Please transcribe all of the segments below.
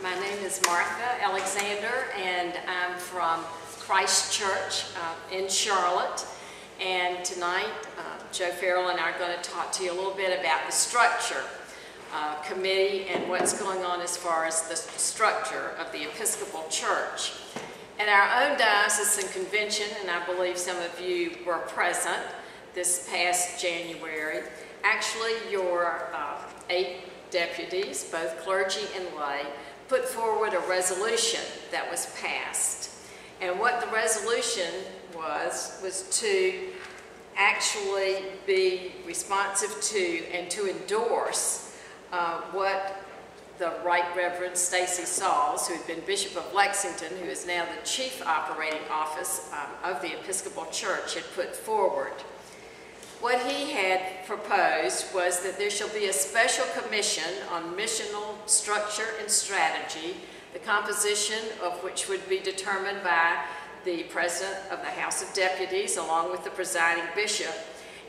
My name is Martha Alexander, and I'm from Christ Church in Charlotte. And tonight, Joe Farrell and I are going to talk to you a little bit about the structure committee and what's going on as far as the structure of the Episcopal Church. At our own diocesan convention, and I believe some of you were present this past January, actually your 8 deputies, both clergy and lay, put forward a resolution that was passed. And what the resolution was to actually be responsive to and to endorse what the Right Reverend Stacy Sauls, who had been Bishop of Lexington, who is now the Chief Operating Office of the Episcopal Church, had put forward. What he had proposed was that there shall be a special commission on missional structure and strategy, the composition of which would be determined by the President of the House of Deputies along with the presiding bishop,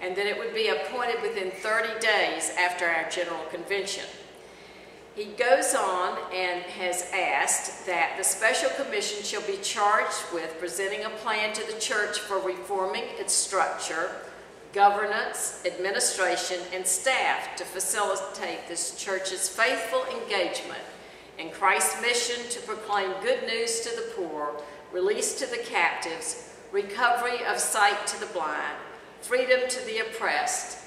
and that it would be appointed within 30 days after our General Convention. He goes on and has asked that the special commission shall be charged with presenting a plan to the church for reforming its structure, governance, administration, and staff to facilitate this church's faithful engagement in Christ's mission to proclaim good news to the poor, release to the captives, recovery of sight to the blind, freedom to the oppressed,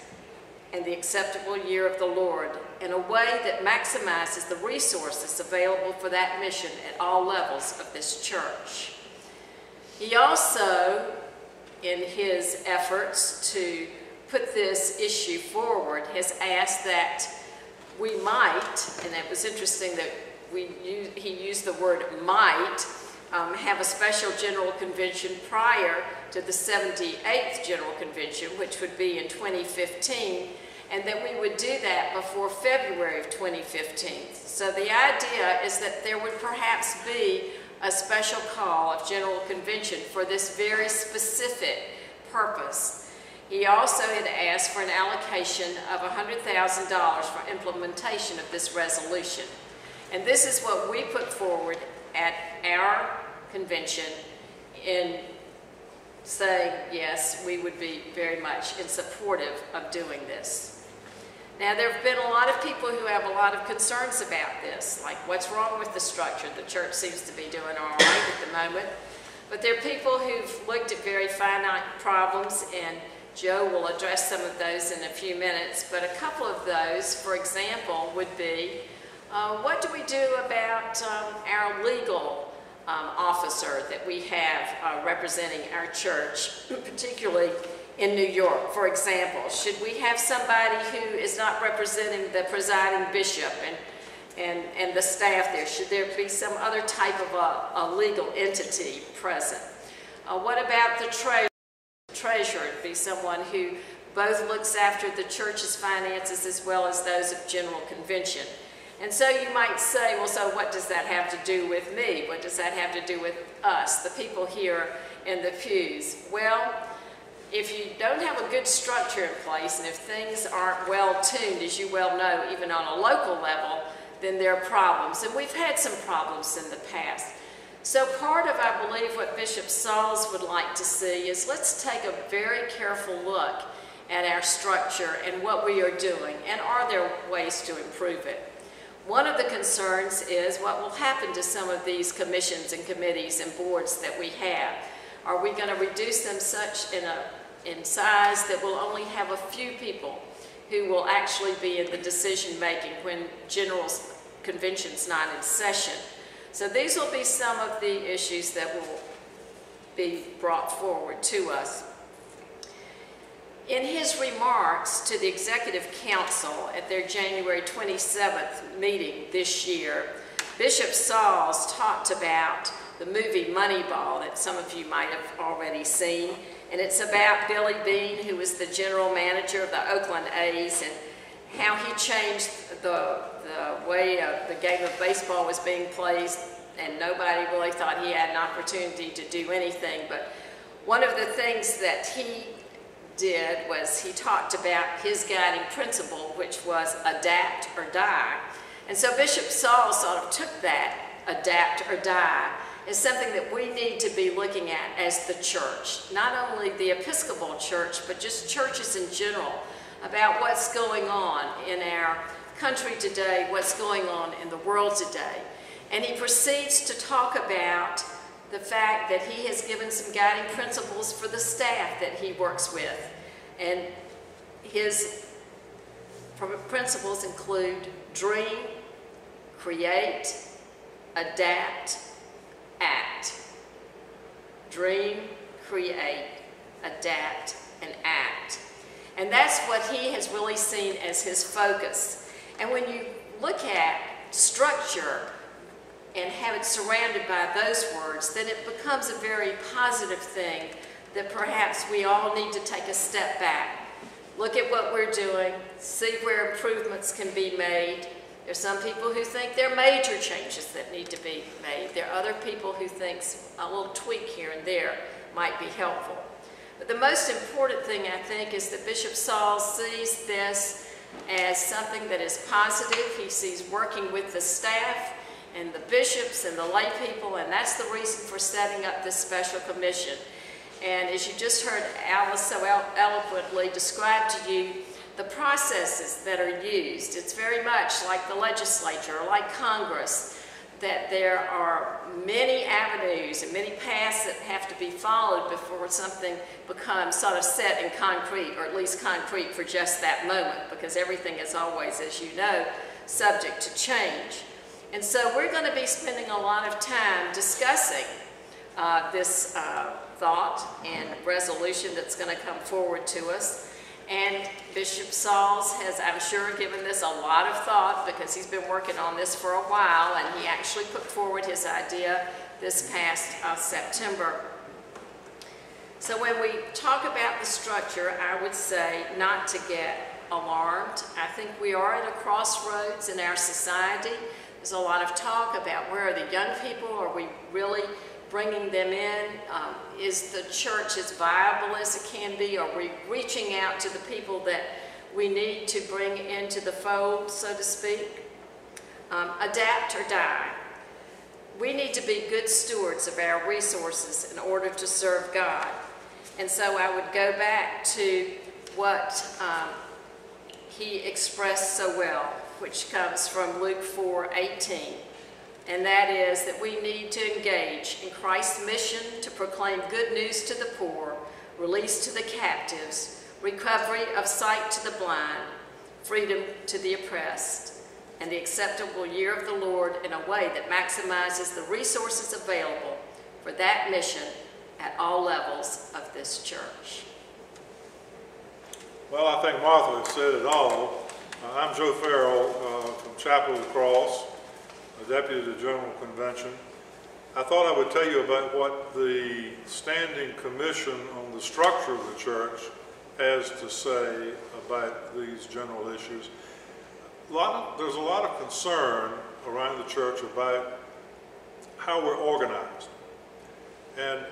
and the acceptable year of the Lord in a way that maximizes the resources available for that mission at all levels of this church. He also, in his efforts to put this issue forward, has asked that we might, and it was interesting that he used the word might, have a special General Convention prior to the 78th General Convention, which would be in 2015, and that we would do that before February of 2015. So the idea is that there would perhaps be a special call of General Convention for this very specific purpose. He also had asked for an allocation of $100,000 for implementation of this resolution. And this is what we put forward at our convention in saying, yes, we would be very much in supportive of doing this. Now, there have been a lot of people who have a lot of concerns about this, like what's wrong with the structure? The church seems to be doing all right at the moment. But there are people who've looked at very finite problems, and Joe will address some of those in a few minutes. But a couple of those, for example, would be, what do we do about our legal officer that we have representing our church, particularly in New York, for example? Should we have somebody who is not representing the presiding bishop and the staff there? Should there be some other type of a legal entity present? What about the treasurer? To be someone who both looks after the church's finances as well as those of General Convention. And so you might say, well, so what does that have to do with me? What does that have to do with us, the people here in the pews? Well, if you don't have a good structure in place, and if things aren't well tuned, as you well know, even on a local level, then there are problems. And we've had some problems in the past. So part of, I believe, what Bishop Sauls would like to see is let's take a very careful look at our structure and what we are doing, and are there ways to improve it? One of the concerns is what will happen to some of these commissions and committees and boards that we have. Are we going to reduce them such in size that we'll only have a few people who will actually be in the decision making when General Convention's not in session? So these will be some of the issues that will be brought forward to us. In his remarks to the Executive Council at their January 27th meeting this year, Bishop Sauls talked about the movie Moneyball that some of you might have already seen. And it's about Billy Beane, who was the general manager of the Oakland A's, and how he changed the way the game of baseball was being played, and nobody really thought he had an opportunity to do anything. But one of the things that he did was he talked about his guiding principle, which was adapt or die. And so Bishop Saul sort of took that, adapt or die, as something that we need to be looking at as the church. Not only the Episcopal Church, but just churches in general, about what's going on in our country today, what's going on in the world today. And he proceeds to talk about the fact that he has given some guiding principles for the staff that he works with. And his principles include dream, create, adapt, act. Dream, create, adapt, and act. And that's what he has really seen as his focus. And when you look at structure and have it surrounded by those words, then it becomes a very positive thing that perhaps we all need to take a step back. Look at what we're doing, see where improvements can be made. There's some people who think there are major changes that need to be made. There are other people who think a little tweak here and there might be helpful. But the most important thing, I think, is that Bishop Saul sees this as something that is positive. He sees working with the staff and the bishops and the lay people, and that's the reason for setting up this special commission. And as you just heard Alice so eloquently describe to you the processes that are used, it's very much like the legislature, or like Congress, that there are many avenues and many paths that have to be followed before something becomes sort of set in concrete, or at least concrete for just that moment, because everything is always, as you know, subject to change. And so we're going to be spending a lot of time discussing this thought and resolution that's going to come forward to us. And Bishop Sauls has, I'm sure, given this a lot of thought, because he's been working on this for a while, and he actually put forward his idea this past September. So when we talk about the structure, I would say not to get alarmed. I think we are at a crossroads in our society. There's a lot of talk about where are the young people, are we really bringing them in? Is the church as viable as it can be? Are we reaching out to the people that we need to bring into the fold, so to speak? Adapt or die. We need to be good stewards of our resources in order to serve God. And so I would go back to what he expressed so well, which comes from Luke 4:18. And that is that we need to engage in Christ's mission to proclaim good news to the poor, release to the captives, recovery of sight to the blind, freedom to the oppressed, and the acceptable year of the Lord in a way that maximizes the resources available for that mission at all levels of this church. Well, I think Martha has said it all. I'm Joe Farrell from Chapel of the Cross, a deputy to the General Convention. I thought I would tell you about what the Standing Commission on the Structure of the Church has to say about these general issues. There's a lot of concern around the church about how we're organized. And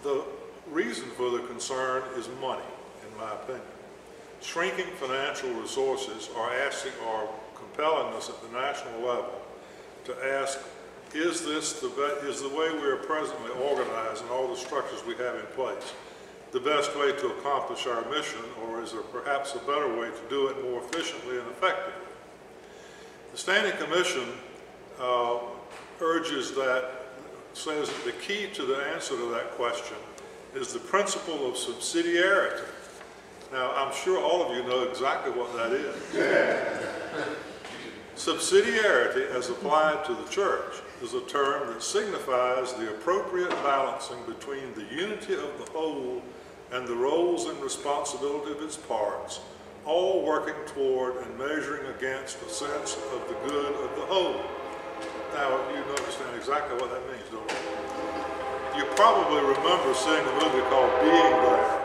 the reason for the concern is money, in my opinion. Shrinking financial resources are compelling us at the national level to ask, is the way we are presently organized and all the structures we have in place the best way to accomplish our mission, or is there perhaps a better way to do it more efficiently and effectively? The Standing Commission says that the key to the answer to that question is the principle of subsidiarity. Now, I'm sure all of you know exactly what that is. Subsidiarity, as applied to the church, is a term that signifies the appropriate balancing between the unity of the whole and the roles and responsibility of its parts, all working toward and measuring against a sense of the good of the whole. Now, you understand exactly what that means, don't you? You probably remember seeing a movie called Being There.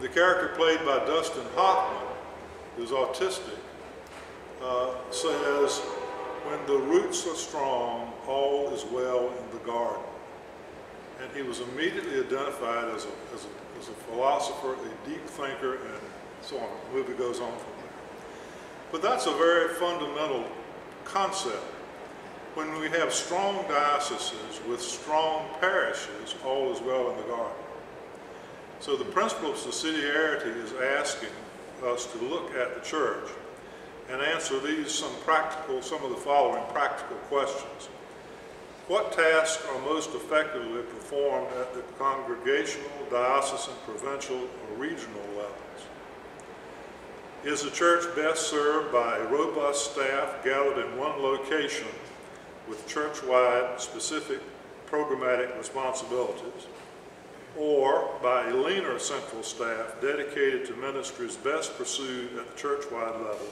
The character played by Dustin Hoffman, who's autistic, says, when the roots are strong, all is well in the garden. And he was immediately identified as a philosopher, a deep thinker, and so on. The movie goes on from there. But that's a very fundamental concept. When we have strong dioceses with strong parishes, all is well in the garden. So the principle of subsidiarity is asking us to look at the church and answer some of the following practical questions. What tasks are most effectively performed at the congregational, diocesan, provincial, or regional levels? Is the church best served by a robust staff gathered in one location with church-wide specific programmatic responsibilities, or by a leaner central staff dedicated to ministries best pursued at the church-wide level,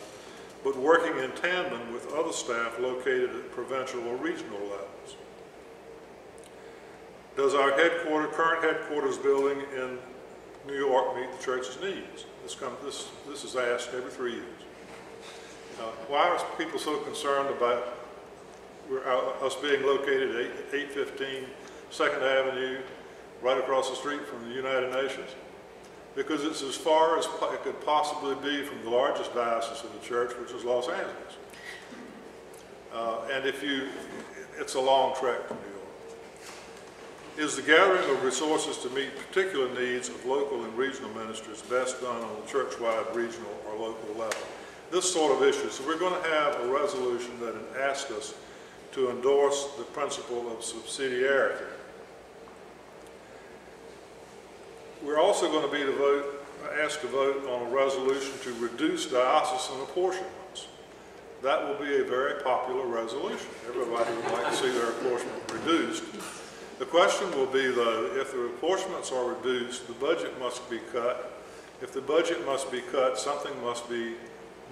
but working in tandem with other staff located at provincial or regional levels? Does our current headquarters building in New York meet the church's needs? This is asked every 3 years. Why are people so concerned about us being located at 815 2nd Avenue, right across the street from the United Nations? Because it's as far as it could possibly be from the largest diocese of the church, which is Los Angeles. And it's a long trek from New York. Is the gathering of resources to meet particular needs of local and regional ministries best done on the church-wide, regional, or local level? This sort of issue. So we're going to have a resolution that asks us to endorse the principle of subsidiarity. We're also going to be asked to vote on a resolution to reduce diocesan apportionments. That will be a very popular resolution. Everybody would like to see their apportionment reduced. The question will be, though, if the apportionments are reduced, the budget must be cut. If the budget must be cut, something must be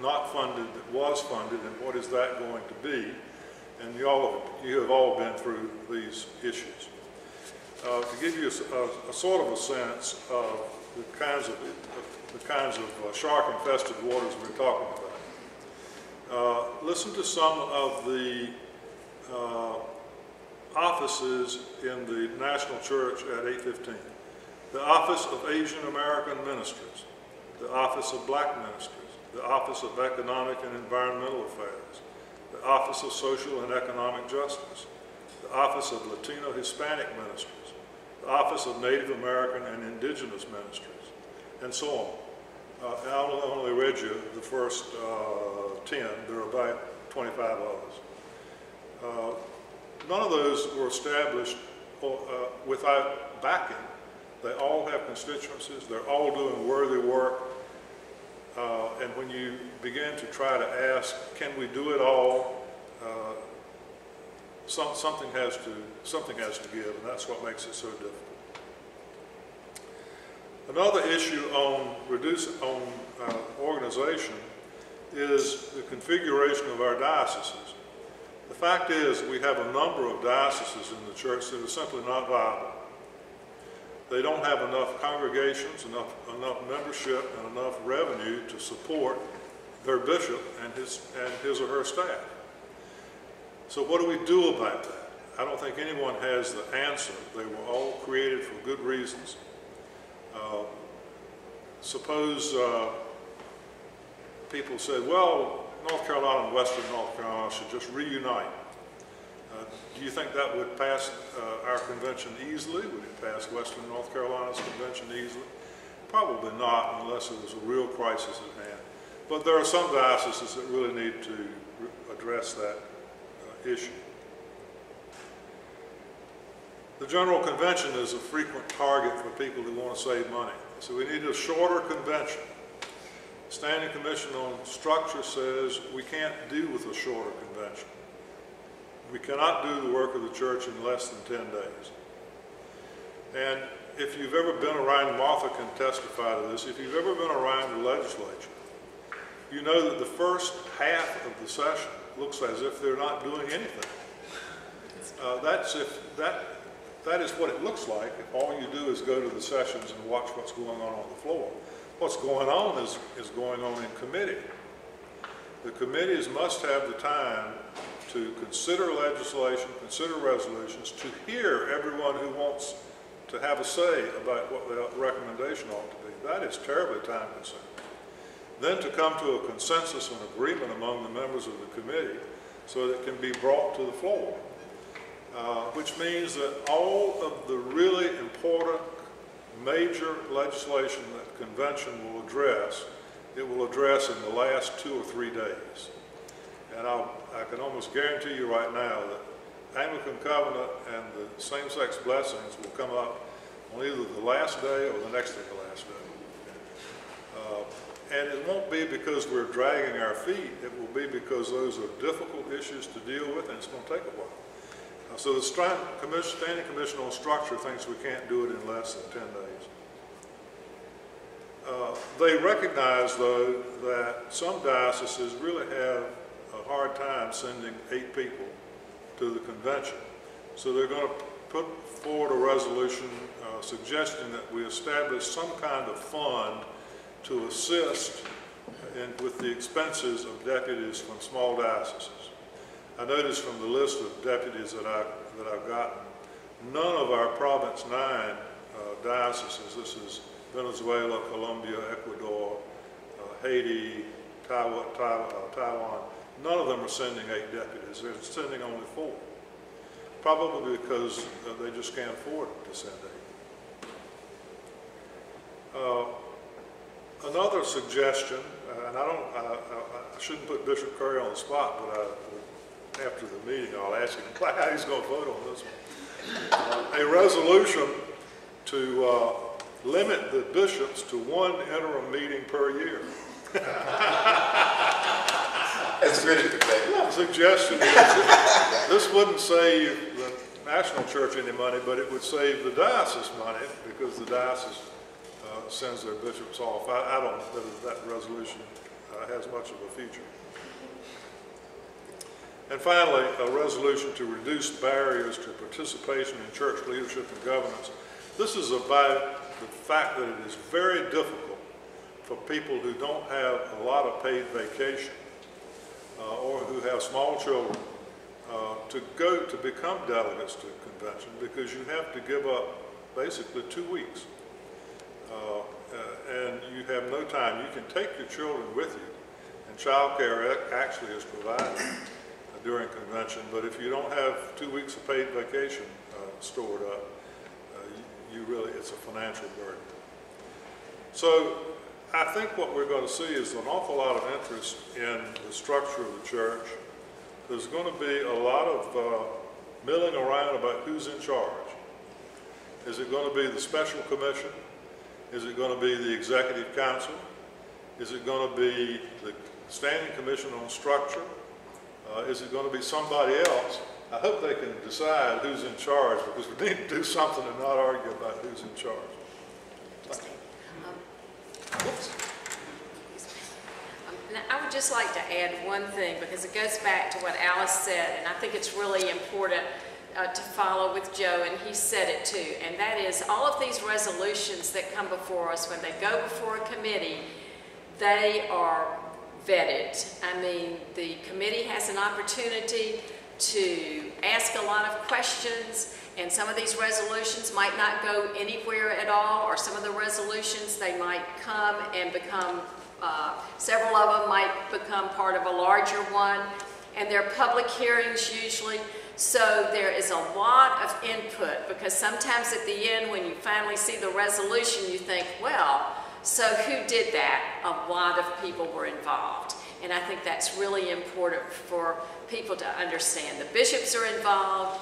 not funded that was funded, and what is that going to be? And you have all been through these issues. To give you a sort of a sense of the kinds of shark-infested waters we're talking about, listen to some of the offices in the National Church at 815. The Office of Asian American Ministries, the Office of Black Ministries, the Office of Economic and Environmental Affairs, the Office of Social and Economic Justice, the Office of Latino Hispanic Ministries, the Office of Native American and Indigenous Ministries, and so on. I only read you the first 10. There are about 25 others. None of those were established without backing. They all have constituencies. They're all doing worthy work. And when you begin to try to ask, can we do it all? Something has to give, and that's what makes it so difficult. Another issue on organization is the configuration of our dioceses. The fact is, we have a number of dioceses in the church that are simply not viable. They don't have enough congregations, enough membership, and enough revenue to support their bishop and his or her staff. So what do we do about that? I don't think anyone has the answer. They were all created for good reasons. Suppose people said, well, North Carolina and Western North Carolina should just reunite. Do you think that would pass our convention easily? Would it pass Western North Carolina's convention easily? Probably not, unless there was a real crisis at hand. But there are some dioceses that really need to address that issue. The General Convention is a frequent target for people who want to save money. So we need a shorter convention. Standing Commission on Structure says we can't do with a shorter convention. We cannot do the work of the church in less than 10 days. And if you've ever been around, Martha can testify to this, if you've ever been around the legislature, you know that the first half of the session looks as if they're not doing anything. That is what it looks like if all you do is go to the sessions and watch what's going on the floor. What's going on is going on in committee. The committees must have the time to consider legislation, consider resolutions, to hear everyone who wants to have a say about what the recommendation ought to be. That is terribly time consuming. then to come to a consensus and agreement among the members of the committee so that it can be brought to the floor. Which means that all of the really important major legislation that the convention will address, it will address in the last 2 or 3 days. And I can almost guarantee you right now that Anglican covenant and the same-sex blessings will come up on either the last day or the next to the last day. And it won't be because we're dragging our feet. It will be because those are difficult issues to deal with, and it's going to take a while. So the Standing Commission on Structure thinks we can't do it in less than 10 days. They recognize, though, that some dioceses really have a hard time sending 8 people to the convention. So they're going to put forward a resolution suggesting that we establish some kind of fund to assist with the expenses of deputies from small dioceses. I noticed from the list of deputies that I've gotten, none of our Province 9 dioceses, this is Venezuela, Colombia, Ecuador, Haiti, Taiwan, none of them are sending 8 deputies. They're sending only 4. Probably because they just can't afford to send 8. Another suggestion, and I shouldn't put Bishop Curry on the spot, but after the meeting I'll ask him how he's going to vote on this one. A resolution to limit the bishops to 1 interim meeting per year. That's really good. The suggestion is this wouldn't save the national church any money, but it would save the diocese money because the diocese sends their bishops off. I don't know whether that resolution has much of a future. And finally, a resolution to reduce barriers to participation in church leadership and governance. This is about the fact that it is very difficult for people who don't have a lot of paid vacation or who have small children to become delegates to the convention, because you have to give up basically 2 weeks. And you have no time. You can take your children with you, and child care actually is provided during convention, but if you don't have 2 weeks of paid vacation stored up, it's a financial burden. So I think what we're going to see is an awful lot of interest in the structure of the church. There's going to be a lot of milling around about who's in charge. Is it going to be the special commission? Is it going to be the executive council? Is it going to be the Standing Commission on Structure? Is it going to be somebody else? I hope they can decide who's in charge, because we need to do something and not argue about who's in charge. I would just like to add one thing, because it goes back to what Alice said, and I think it's really important to follow with Joe, and he said it too, and that is all of these resolutions that come before us, when they go before a committee, they are vetted. I mean, the committee has an opportunity to ask a lot of questions, and some of these resolutions might not go anywhere at all, or some of the resolutions, they might come and become, several of them might become part of a larger one, and they're public hearings usually. So there is a lot of input, because sometimes at the end when you finally see the resolution you think, well, so who did that? A lot of people were involved. And I think that's really important for people to understand. The bishops are involved,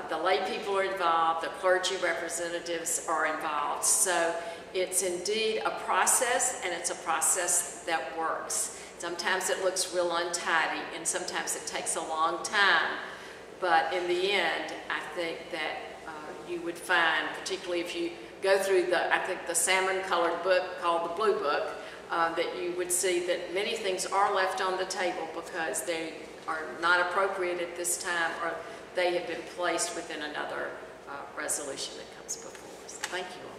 the lay people are involved, the clergy representatives are involved. So it's indeed a process, and it's a process that works. Sometimes it looks real untidy, and sometimes it takes a long time. But in the end, I think that you would find, particularly if you go through I think the salmon-colored book called the Blue Book, that you would see that many things are left on the table because they are not appropriate at this time, or they have been placed within another resolution that comes before us. Thank you all.